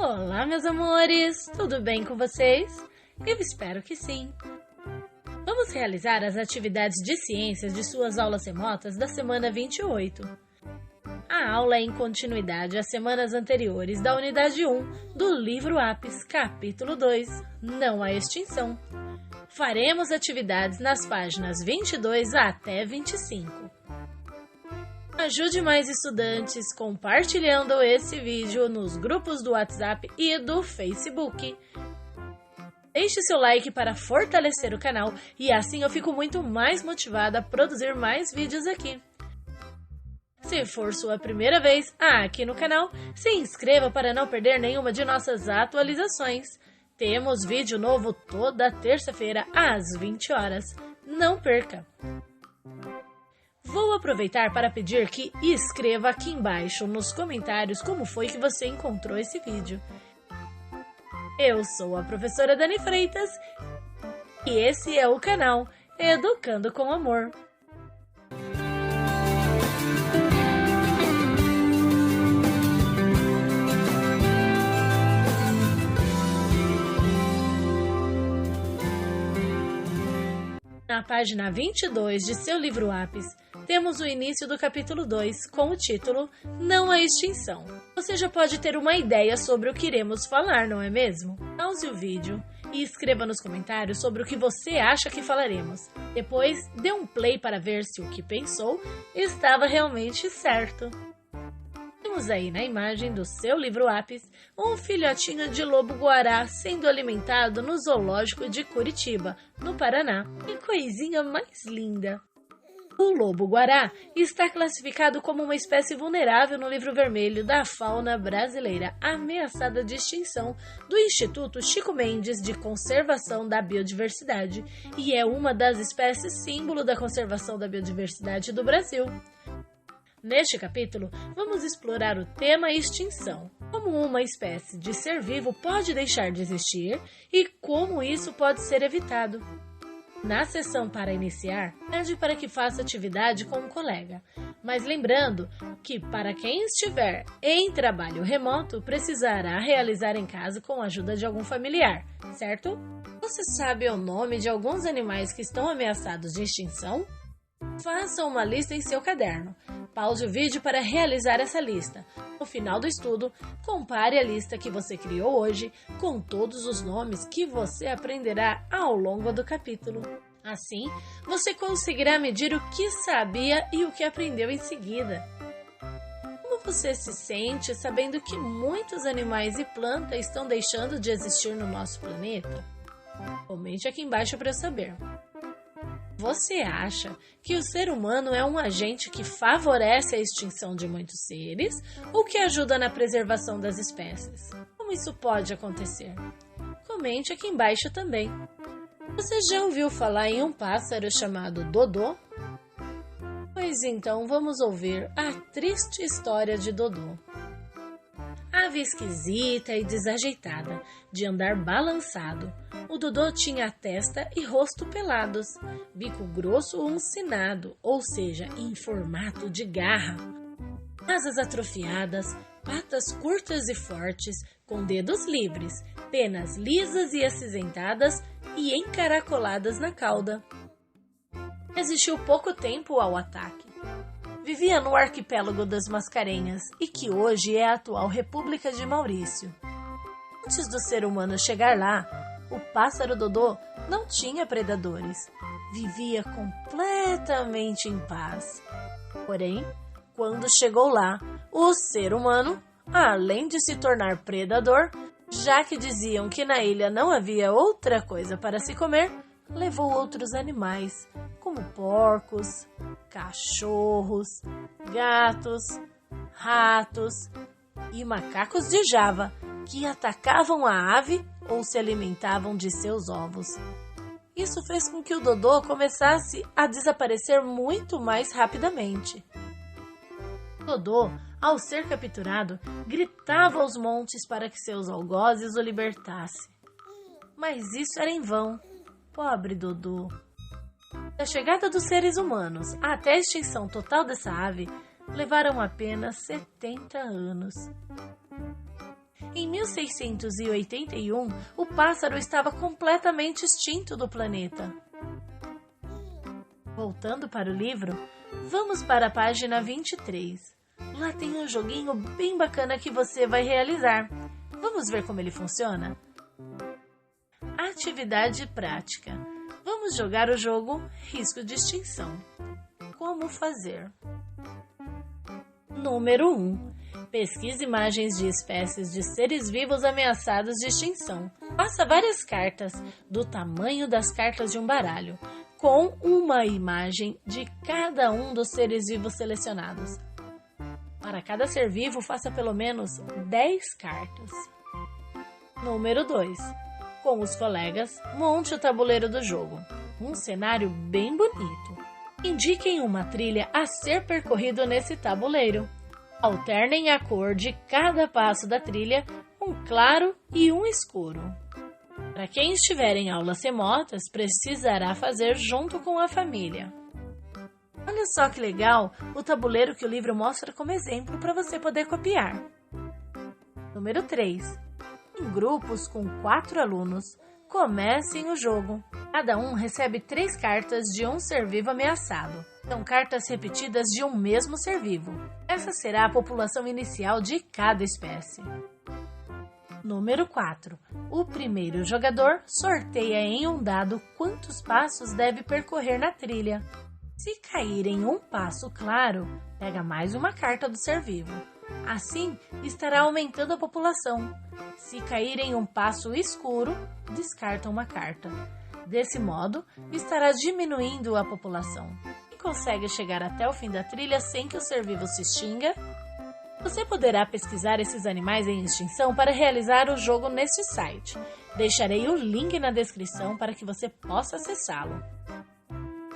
Olá, meus amores! Tudo bem com vocês? Eu espero que sim! Vamos realizar as atividades de ciências de suas aulas remotas da semana 28. A aula é em continuidade às semanas anteriores da unidade 1 do livro Apis, capítulo 2, Não há extinção. Faremos atividades nas páginas 22 até 25. Ajude mais estudantes compartilhando esse vídeo nos grupos do WhatsApp e do Facebook. Deixe seu like para fortalecer o canal e assim eu fico muito mais motivada a produzir mais vídeos aqui. Se for sua primeira vez aqui no canal, se inscreva para não perder nenhuma de nossas atualizações. Temos vídeo novo toda terça-feira às 20 horas. Não perca! Vou aproveitar para pedir que escreva aqui embaixo nos comentários como foi que você encontrou esse vídeo. Eu sou a professora Dani Freitas e esse é o canal Educando com Amor. Na página 22 de seu livro Apis, temos o início do capítulo 2 com o título Não há extinção. Você já pode ter uma ideia sobre o que iremos falar, não é mesmo? Pause o vídeo e escreva nos comentários sobre o que você acha que falaremos. Depois, dê um play para ver se o que pensou estava realmente certo. Temos aí na imagem do seu livro Apis um filhotinho de lobo-guará sendo alimentado no zoológico de Curitiba, no Paraná. Que coisinha mais linda! O lobo-guará está classificado como uma espécie vulnerável no livro vermelho da fauna brasileira, ameaçada de extinção, do Instituto Chico Mendes de Conservação da Biodiversidade, e é uma das espécies símbolo da conservação da biodiversidade do Brasil. Neste capítulo, vamos explorar o tema extinção, como uma espécie de ser vivo pode deixar de existir e como isso pode ser evitado. Na sessão para iniciar, pede para que faça atividade com um colega, mas lembrando que para quem estiver em trabalho remoto, precisará realizar em casa com a ajuda de algum familiar, certo? Você sabe o nome de alguns animais que estão ameaçados de extinção? Faça uma lista em seu caderno. Pause o vídeo para realizar essa lista. No final do estudo, compare a lista que você criou hoje com todos os nomes que você aprenderá ao longo do capítulo. Assim, você conseguirá medir o que sabia e o que aprendeu em seguida. Como você se sente sabendo que muitos animais e plantas estão deixando de existir no nosso planeta? Comente aqui embaixo para eu saber. Você acha que o ser humano é um agente que favorece a extinção de muitos seres ou que ajuda na preservação das espécies? Como isso pode acontecer? Comente aqui embaixo também. Você já ouviu falar em um pássaro chamado Dodô? Pois então vamos ouvir a triste história de Dodô. Ave esquisita e desajeitada, de andar balançado. O Dodô tinha a testa e rosto pelados, bico grosso uncinado, ou seja, em formato de garra. Asas atrofiadas, patas curtas e fortes, com dedos livres, penas lisas e acinzentadas e encaracoladas na cauda. Resistiu pouco tempo ao ataque. Vivia no arquipélago das Mascarenhas e que hoje é a atual República de Maurício. Antes do ser humano chegar lá, o pássaro Dodô não tinha predadores. Vivia completamente em paz. Porém, quando chegou lá, o ser humano, além de se tornar predador, já que diziam que na ilha não havia outra coisa para se comer, levou outros animais, como porcos, cachorros, gatos, ratos e macacos de Java, que atacavam a ave ou se alimentavam de seus ovos. Isso fez com que o Dodô começasse a desaparecer muito mais rapidamente. Dodô, ao ser capturado, gritava aos montes para que seus algozes o libertassem. Mas isso era em vão. Pobre Dodô. Da chegada dos seres humanos até a extinção total dessa ave, levaram apenas 70 anos. Em 1681, o pássaro estava completamente extinto do planeta. Voltando para o livro, vamos para a página 23. Lá tem um joguinho bem bacana que você vai realizar. Vamos ver como ele funciona? Atividade prática. Vamos jogar o jogo Risco de Extinção. Como fazer? Número 1. Pesquise imagens de espécies de seres vivos ameaçados de extinção. Faça várias cartas do tamanho das cartas de um baralho, com uma imagem de cada um dos seres vivos selecionados. Para cada ser vivo, faça pelo menos 10 cartas. Número 2. Com os colegas, monte o tabuleiro do jogo. Um cenário bem bonito. Indiquem uma trilha a ser percorrido nesse tabuleiro. Alternem a cor de cada passo da trilha, um claro e um escuro. Para quem estiver em aulas remotas, precisará fazer junto com a família. Olha só que legal o tabuleiro que o livro mostra como exemplo para você poder copiar. Número 3. Em grupos com 4 alunos, comecem o jogo. Cada um recebe 3 cartas de um ser vivo ameaçado. São cartas repetidas de um mesmo ser vivo. Essa será a população inicial de cada espécie. Número 4. O primeiro jogador sorteia em um dado quantos passos deve percorrer na trilha. Se cair em um passo claro, pega mais uma carta do ser vivo. Assim, estará aumentando a população. Se cair em um passo escuro, descarta uma carta. Desse modo, estará diminuindo a população. Quem consegue chegar até o fim da trilha sem que o ser vivo se extinga? Você poderá pesquisar esses animais em extinção para realizar o jogo neste site. Deixarei o link na descrição para que você possa acessá-lo.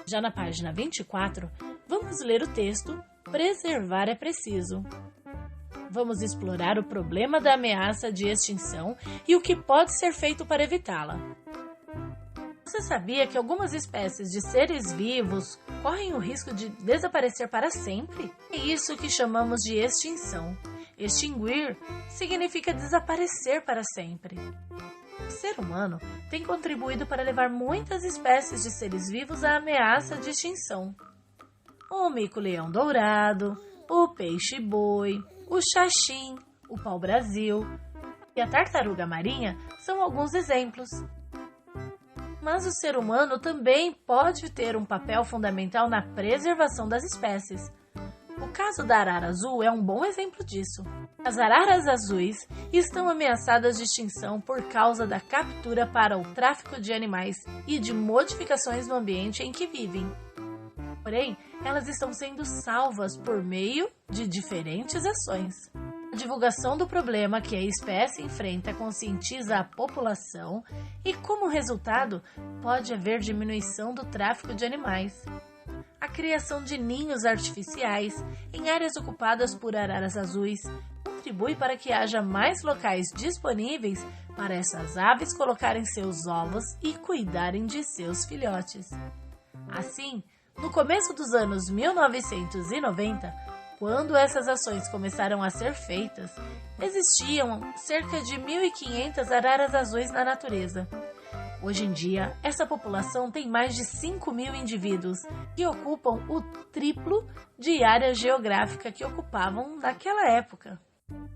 Já na página 24, vamos ler o texto Preservar é preciso. Vamos explorar o problema da ameaça de extinção e o que pode ser feito para evitá-la. Você sabia que algumas espécies de seres vivos correm o risco de desaparecer para sempre? É isso que chamamos de extinção. Extinguir significa desaparecer para sempre. O ser humano tem contribuído para levar muitas espécies de seres vivos à ameaça de extinção. O mico-leão dourado, o peixe-boi, o xaxim, o pau-brasil e a tartaruga marinha são alguns exemplos. Mas o ser humano também pode ter um papel fundamental na preservação das espécies. O caso da arara azul é um bom exemplo disso. As araras azuis estão ameaçadas de extinção por causa da captura para o tráfico de animais e de modificações no ambiente em que vivem. Porém, elas estão sendo salvas por meio de diferentes ações. A divulgação do problema que a espécie enfrenta conscientiza a população e, como resultado, pode haver diminuição do tráfico de animais. A criação de ninhos artificiais em áreas ocupadas por araras azuis contribui para que haja mais locais disponíveis para essas aves colocarem seus ovos e cuidarem de seus filhotes. Assim, no começo dos anos 1990, quando essas ações começaram a ser feitas, existiam cerca de 1.500 araras azuis na natureza. Hoje em dia, essa população tem mais de 5.000 indivíduos que ocupam o triplo de área geográfica que ocupavam naquela época.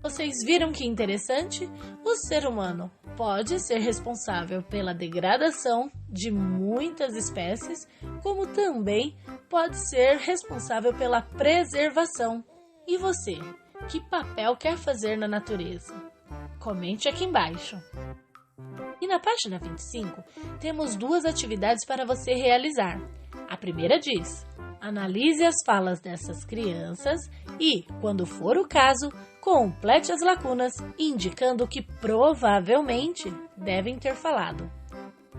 Vocês viram que interessante? O ser humano pode ser responsável pela degradação de muitas espécies, como também pode ser responsável pela preservação. E você, que papel quer fazer na natureza? Comente aqui embaixo. E na página 25, temos 2 atividades para você realizar. A primeira diz: analise as falas dessas crianças e, quando for o caso, complete as lacunas, indicando o que provavelmente devem ter falado.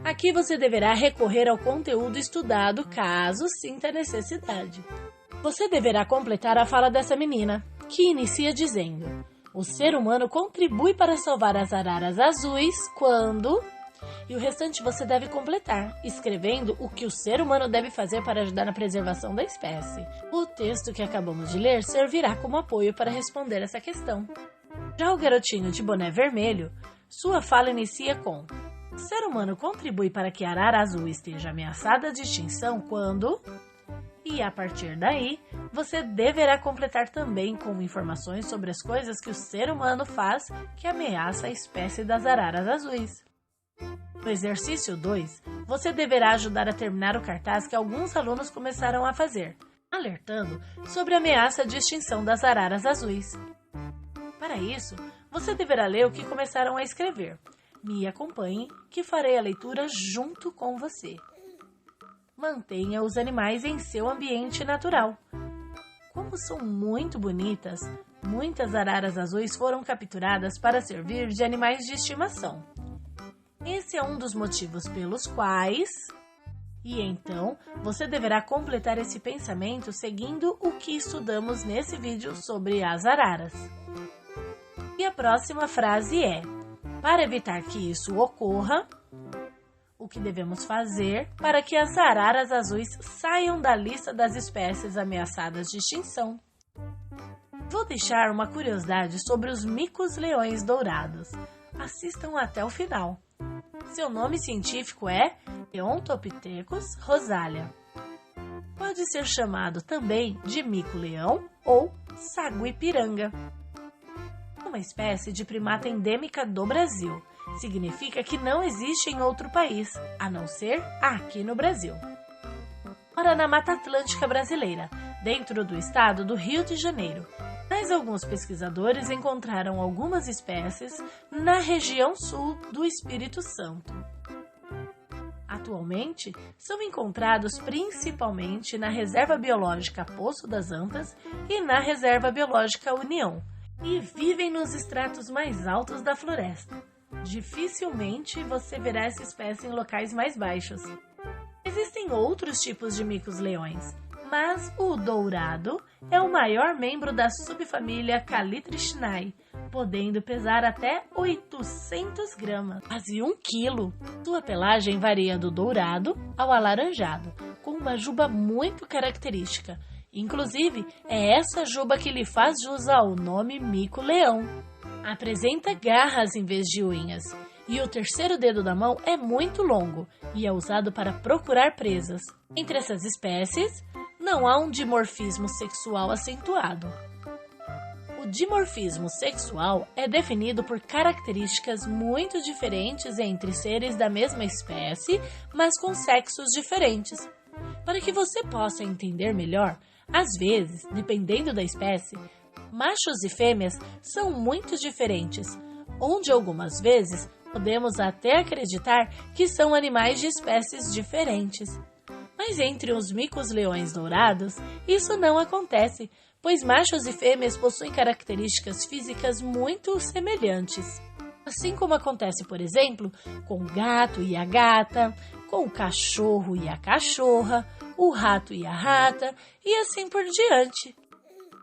Aqui você deverá recorrer ao conteúdo estudado caso sinta necessidade. Você deverá completar a fala dessa menina, que inicia dizendo: o ser humano contribui para salvar as araras azuis quando... E o restante você deve completar, escrevendo o que o ser humano deve fazer para ajudar na preservação da espécie. O texto que acabamos de ler servirá como apoio para responder essa questão. Já o garotinho de boné vermelho, sua fala inicia com: o ser humano contribui para que a arara azul esteja ameaçada de extinção quando... E a partir daí, você deverá completar também com informações sobre as coisas que o ser humano faz que ameaça a espécie das araras azuis. No exercício 2, você deverá ajudar a terminar o cartaz que alguns alunos começaram a fazer, alertando sobre a ameaça de extinção das araras azuis. Para isso, você deverá ler o que começaram a escrever. Me acompanhe, que farei a leitura junto com você. Mantenha os animais em seu ambiente natural. Como são muito bonitas, muitas araras azuis foram capturadas para servir de animais de estimação. Esse é um dos motivos pelos quais... E então, você deverá completar esse pensamento seguindo o que estudamos nesse vídeo sobre as araras. E a próxima frase é: para evitar que isso ocorra, o que devemos fazer para que as araras azuis saiam da lista das espécies ameaçadas de extinção? Vou deixar uma curiosidade sobre os micos-leões dourados. Assistam até o final. Seu nome científico é Leontopithecus rosalia. Pode ser chamado também de mico-leão ou saguipiranga. É uma espécie de primata endêmica do Brasil. Significa que não existe em outro país, a não ser aqui no Brasil. Mora na Mata Atlântica brasileira, dentro do estado do Rio de Janeiro, mas alguns pesquisadores encontraram algumas espécies na região sul do Espírito Santo. Atualmente, são encontrados principalmente na Reserva Biológica Poço das Antas e na Reserva Biológica União, e vivem nos estratos mais altos da floresta. Dificilmente você verá essa espécie em locais mais baixos. Existem outros tipos de micos-leões, mas o dourado é o maior membro da subfamília Calitricinae, podendo pesar até 800 gramas, quase 1 quilo. Sua pelagem varia do dourado ao alaranjado, com uma juba muito característica. Inclusive, é essa juba que lhe faz jus ao nome mico-leão. Apresenta garras em vez de unhas, e o terceiro dedo da mão é muito longo e é usado para procurar presas. Entre essas espécies, não há um dimorfismo sexual acentuado. O dimorfismo sexual é definido por características muito diferentes entre seres da mesma espécie, mas com sexos diferentes. Para que você possa entender melhor, às vezes, dependendo da espécie, machos e fêmeas são muito diferentes, onde algumas vezes podemos até acreditar que são animais de espécies diferentes. Mas entre os micos-leões dourados, isso não acontece, pois machos e fêmeas possuem características físicas muito semelhantes. Assim como acontece, por exemplo, com o gato e a gata, com o cachorro e a cachorra, o rato e a rata, e assim por diante.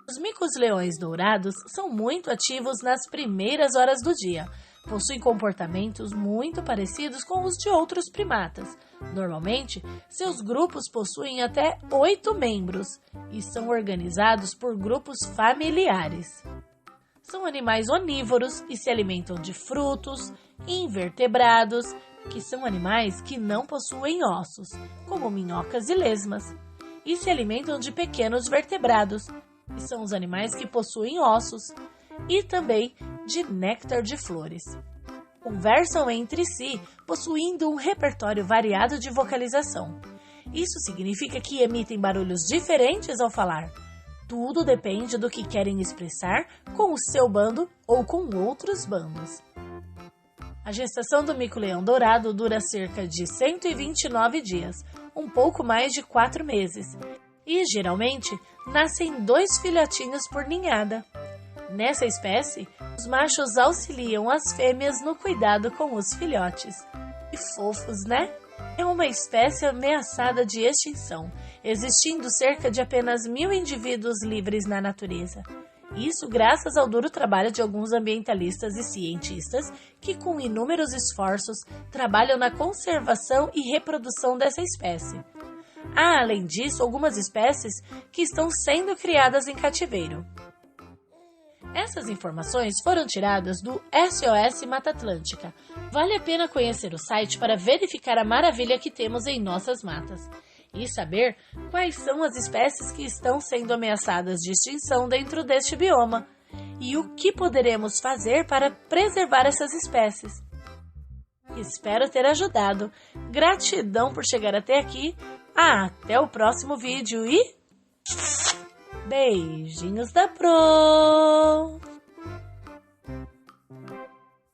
Os micos-leões dourados são muito ativos nas primeiras horas do dia. Possuem comportamentos muito parecidos com os de outros primatas. Normalmente, seus grupos possuem até 8 membros e são organizados por grupos familiares. São animais onívoros e se alimentam de frutos, invertebrados, que são animais que não possuem ossos, como minhocas e lesmas, e se alimentam de pequenos vertebrados, que são os animais que possuem ossos, e também de néctar de flores. Conversam entre si, possuindo um repertório variado de vocalização. Isso significa que emitem barulhos diferentes ao falar. Tudo depende do que querem expressar com o seu bando ou com outros bandos. A gestação do mico-leão dourado dura cerca de 129 dias, um pouco mais de 4 meses, e geralmente nascem 2 filhotinhos por ninhada. Nessa espécie, os machos auxiliam as fêmeas no cuidado com os filhotes. Que fofos, né? É uma espécie ameaçada de extinção, existindo cerca de apenas 1000 indivíduos livres na natureza. Isso graças ao duro trabalho de alguns ambientalistas e cientistas que, com inúmeros esforços, trabalham na conservação e reprodução dessa espécie. Há, além disso, algumas espécies que estão sendo criadas em cativeiro. Essas informações foram tiradas do SOS Mata Atlântica. Vale a pena conhecer o site para verificar a maravilha que temos em nossas matas e saber quais são as espécies que estão sendo ameaçadas de extinção dentro deste bioma e o que poderemos fazer para preservar essas espécies. Espero ter ajudado. Gratidão por chegar até aqui. Até o próximo vídeo e beijinhos da Pro!